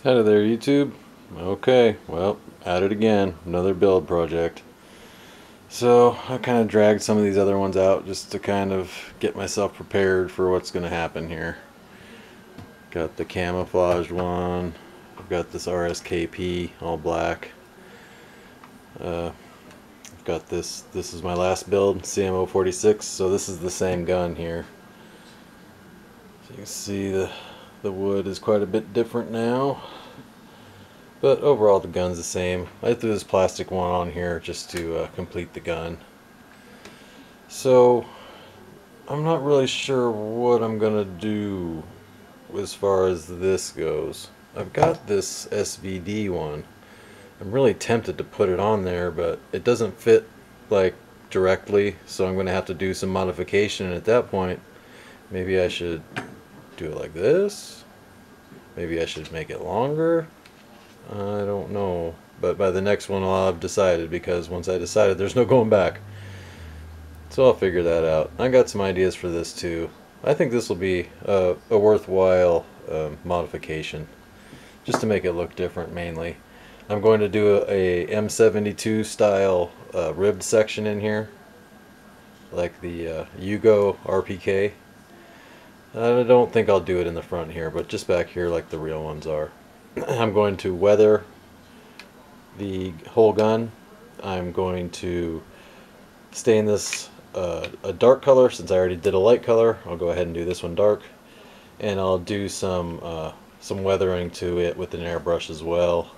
Hello there, YouTube. Okay, well, at it again, another build project. So I kind of dragged some of these other ones out just to kind of get myself prepared for what's going to happen here. Got the camouflaged one. I've got this RSKP all black. I've got this is my last build, CYMA CM046, so this is the same gun here. So you can see the wood is quite a bit different now, but overall the gun's the same. I threw this plastic one on here just to complete the gun. So I'm not really sure what I'm gonna do as far as this goes. I've got this SVD one. I'm really tempted to put it on there, but it doesn't fit like directly, so I'm gonna have to do some modification, and at that point maybe I should do it like this. Maybe I should make it longer. I don't know, but by the next one I'll have decided, because once I decided there's no going back. So I'll figure that out. I got some ideas for this too. I think this will be a worthwhile modification, just to make it look different mainly. I'm going to do a M72 style ribbed section in here, like the Yugo RPK. I don't think I'll do it in the front here, but just back here like the real ones are. I'm going to weather the whole gun. I'm going to stain this a dark color. Since I already did a light color, I'll go ahead and do this one dark, and I'll do some weathering to it with an airbrush as well.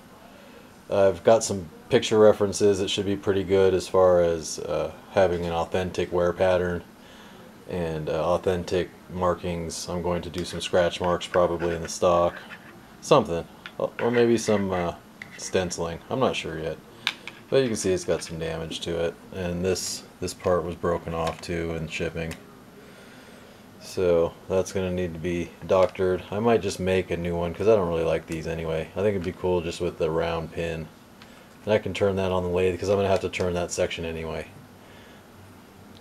I've got some picture references. It should be pretty good as far as having an authentic wear pattern and authentic markings. I'm going to do some scratch marks probably in the stock, something, or maybe some stenciling. I'm not sure yet, but you can see it's got some damage to it, and this part was broken off too in shipping, so that's going to need to be doctored. I might just make a new one because I don't really like these anyway. I think it'd be cool just with the round pin, and I can turn that on the lathe because I'm going to have to turn that section anyway.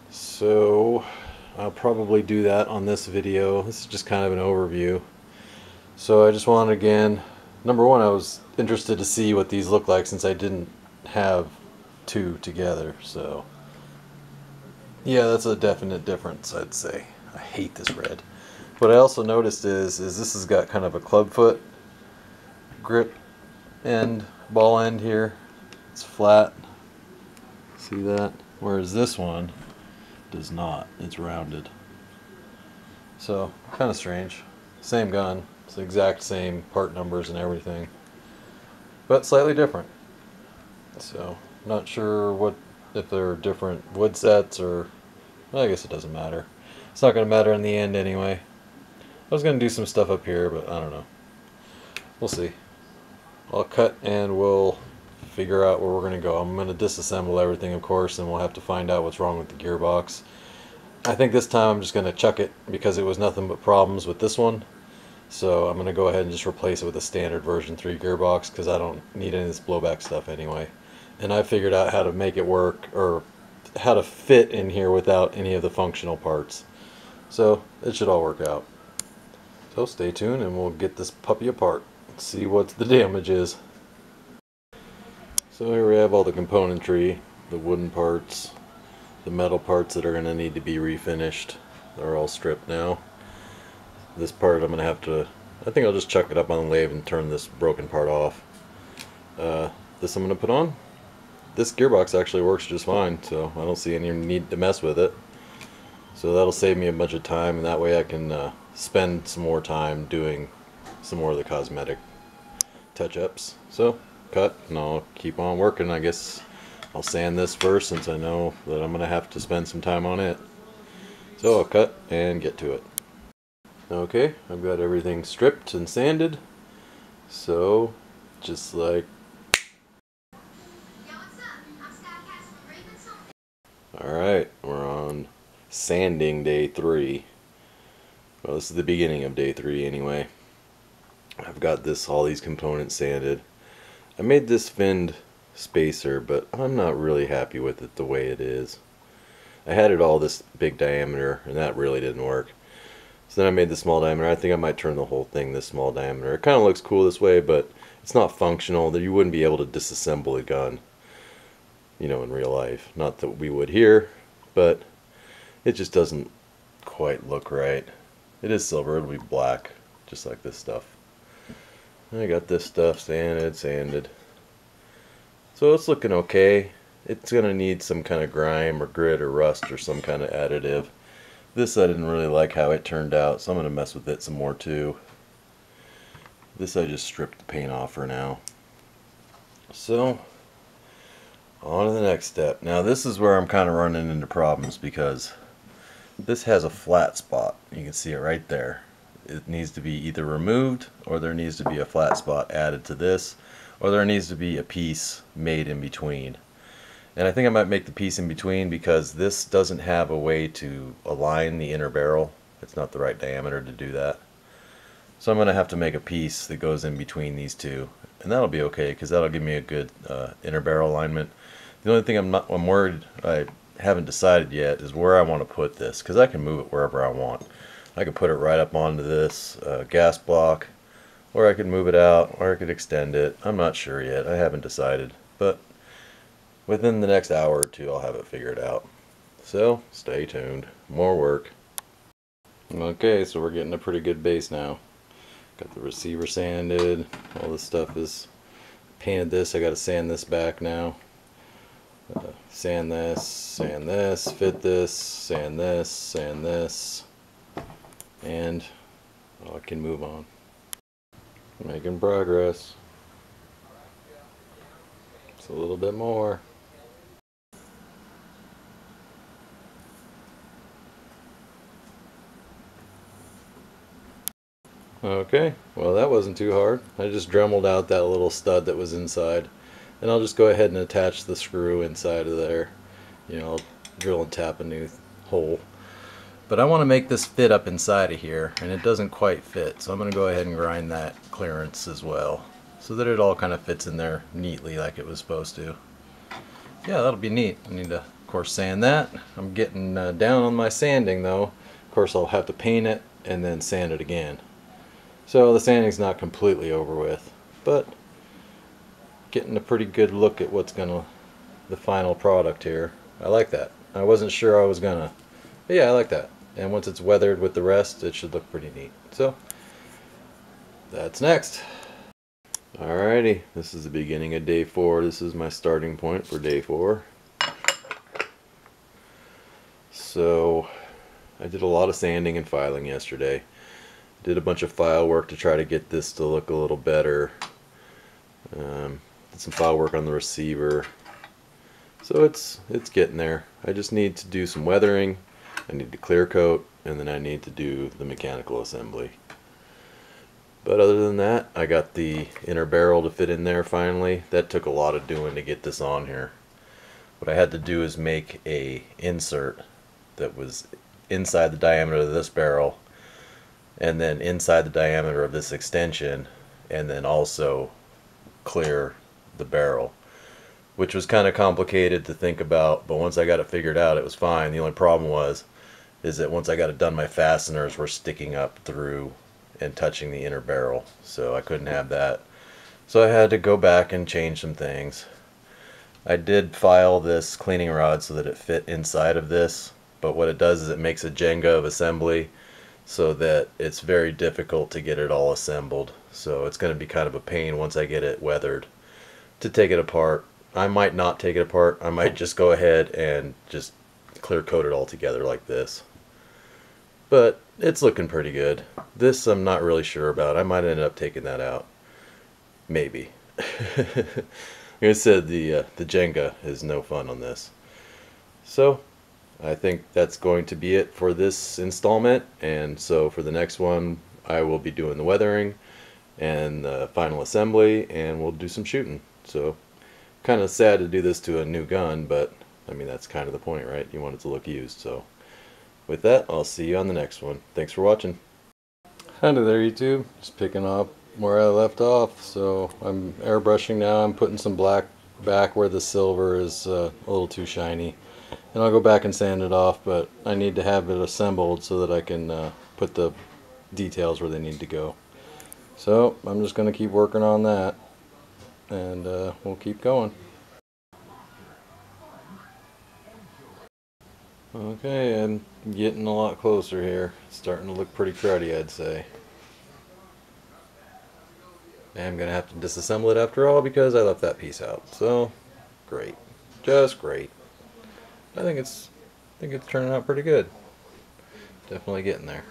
So I'll probably do that on this video. This is just kind of an overview. So I just wanted, again, number one, I was interested to see what these look like since I didn't have two together. So yeah, that's a definite difference, I'd say. I hate this red. What I also noticed is this has got kind of a clubfoot grip end, ball end here. It's flat. See that? Whereas this one does not. It's rounded. So kind of strange. Same gun. It's the exact same part numbers and everything, but slightly different. So not sure if they're different wood sets, or well, I guess it doesn't matter. It's not going to matter in the end anyway. I was going to do some stuff up here, but I don't know. We'll see. I'll cut and we'll figure out where we're going to go. I'm going to disassemble everything, of course, and we'll have to find out what's wrong with the gearbox. I think this time I'm just going to chuck it because it was nothing but problems with this one. So I'm going to go ahead and just replace it with a standard version 3 gearbox because I don't need any of this blowback stuff anyway. And I figured out how to make it work, or how to fit in here without any of the functional parts. So it should all work out. So stay tuned and we'll get this puppy apart. See what the damage is. So here we have all the componentry, the wooden parts, the metal parts that are going to need to be refinished. They're all stripped now. This part I'm going to have to, I think I'll just chuck it up on the lathe and turn this broken part off. This I'm going to put on. This gearbox actually works just fine, so I don't see any need to mess with it. So that'll save me a bunch of time, and that way I can spend some more time doing some more of the cosmetic touch-ups. So cut, and I'll keep on working. I guess I'll sand this first since I know that I'm going to have to spend some time on it. So I'll cut and get to it. Okay, I've got everything stripped and sanded, so just like, alright, we're on sanding day 3. Well, this is the beginning of day 3 anyway. I've got all these components sanded. I made this finned spacer, but I'm not really happy with it the way it is. I had it all this big diameter, and that really didn't work. So then I made the small diameter. I think I might turn the whole thing this small diameter. It kind of looks cool this way, but it's not functional. That you wouldn't be able to disassemble a gun, you know, in real life. Not that we would here, but it just doesn't quite look right. It is silver, it'll be black, just like this stuff. I got this stuff sanded. So it's looking okay. It's gonna need some kind of grime or grit or rust or some kind of additive. This I didn't really like how it turned out, so I'm gonna mess with it some more too. This I just stripped the paint off for now. So on to the next step. Now this is where I'm kind of running into problems because this has a flat spot. You can see it right there. It needs to be either removed, or there needs to be a flat spot added to this, or there needs to be a piece made in between. And I think I might make the piece in between because this doesn't have a way to align the inner barrel. It's not the right diameter to do that. So I'm going to have to make a piece that goes in between these two. And that'll be okay because that'll give me a good inner barrel alignment. The only thing I'm worried I haven't decided yet is where I want to put this, because I can move it wherever I want. I could put it right up onto this gas block, or I could move it out, or I could extend it. I'm not sure yet. I haven't decided. But within the next hour or two I'll have it figured out. So stay tuned. More work. Okay, so we're getting a pretty good base now. Got the receiver sanded. All this stuff is painted this. I got to sand this back now. Sand this, fit this, sand this, and I can move on. Making progress. It's a little bit more. Okay, well that wasn't too hard. I just dremeled out that little stud that was inside. And I'll just go ahead and attach the screw inside of there. You know, I'll drill and tap a new hole. But I want to make this fit up inside of here, and it doesn't quite fit. So I'm going to go ahead and grind that clearance as well, so that it all kind of fits in there neatly like it was supposed to. Yeah, that'll be neat. I need to, of course, sand that. I'm getting down on my sanding though. Of course, I'll have to paint it and then sand it again. So the sanding's not completely over with, but getting a pretty good look at what's gonna, the final product here. I like that. I wasn't sure I was gonna, but yeah, I like that. And once it's weathered with the rest, it should look pretty neat. So that's next. Alrighty, this is the beginning of day 4. This is my starting point for day 4. So I did a lot of sanding and filing yesterday. Did a bunch of file work to try to get this to look a little better. Did some file work on the receiver. So it's getting there. I just need to do some weathering. I need to clear coat, and then I need to do the mechanical assembly. But other than that, I got the inner barrel to fit in there finally. That took a lot of doing to get this on here. What I had to do is make a insert that was inside the diameter of this barrel, and then inside the diameter of this extension, and then also clear the barrel, which was kind of complicated to think about, but once I got it figured out it was fine. The only problem is that once I got it done, my fasteners were sticking up through and touching the inner barrel, so I couldn't have that. So I had to go back and change some things. I did file this cleaning rod so that it fit inside of this, but what it does is it makes a Jenga of assembly so that it's very difficult to get it all assembled. So it's going to be kind of a pain once I get it weathered to take it apart. I might not take it apart. I might just go ahead and just clear coat it all together like this. But it's looking pretty good. This I'm not really sure about. I might end up taking that out. Maybe. Like I said, the Jenga is no fun on this. So I think that's going to be it for this installment, and so for the next one I will be doing the weathering and the final assembly, and we'll do some shooting. So kind of sad to do this to a new gun, but I mean that's kind of the point, right? You want it to look used. So with that, I'll see you on the next one. Thanks for watching. Hi there, YouTube. Just picking up where I left off. So I'm airbrushing now. I'm putting some black back where the silver is a little too shiny, and I'll go back and sand it off, but I need to have it assembled so that I can put put the details where they need to go. So I'm just going to keep working on that, and we'll keep going. Okay, I'm getting a lot closer here. It's starting to look pretty cruddy, I'd say. I'm going to have to disassemble it after all because I left that piece out. So, great. Just great. I think it's turning out pretty good. Definitely getting there.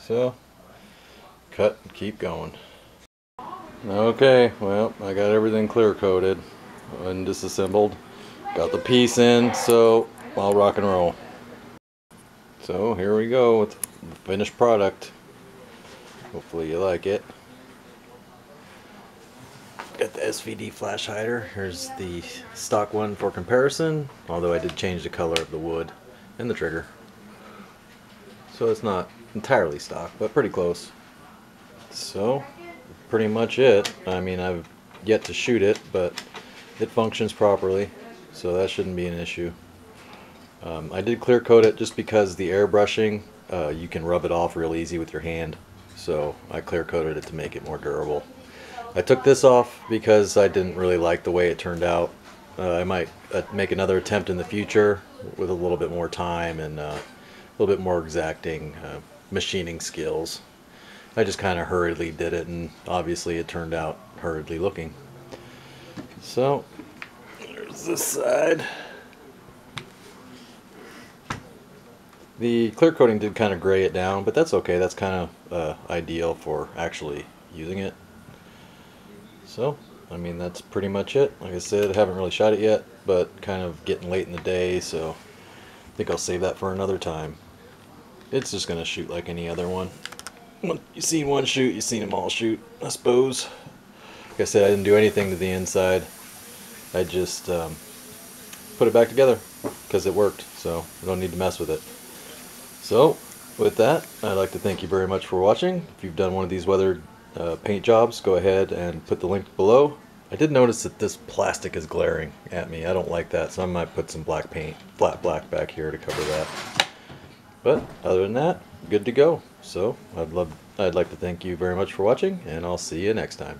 So, cut and keep going. Okay, well, I got everything clear coated and disassembled. Got the piece in, so I'll rock and roll. So, here we go with the finished product. Hopefully you like it. Got the SVD flash hider. Here's the stock one for comparison, although I did change the color of the wood and the trigger. So it's not entirely stock, but pretty close. So, pretty much it. I mean, I've yet to shoot it, but it functions properly, so that shouldn't be an issue. I did clear coat it just because the airbrushing, you can rub it off real easy with your hand, so I clear coated it to make it more durable. I took this off because I didn't really like the way it turned out. I might make another attempt in the future with a little bit more time and a little bit more exacting machining skills. I just kind of hurriedly did it, and obviously it turned out hurriedly looking. So, there's this side. The clear coating did kind of gray it down, but that's okay. That's kind of ideal for actually using it. So, I mean, that's pretty much it. Like I said, I haven't really shot it yet, but kind of getting late in the day, so I think I'll save that for another time. It's just going to shoot like any other one. You've seen one shoot, you've seen them all shoot, I suppose. Like I said, I didn't do anything to the inside. I just put it back together because it worked, so I don't need to mess with it. So, with that, I'd like to thank you very much for watching. If you've done one of these weathered paint jobs, go ahead and put the link below. I did notice that this plastic is glaring at me. I don't like that, so I might put some black paint, flat black back here to cover that. But other than that, good to go. So I'd like to thank you very much for watching, and I'll see you next time.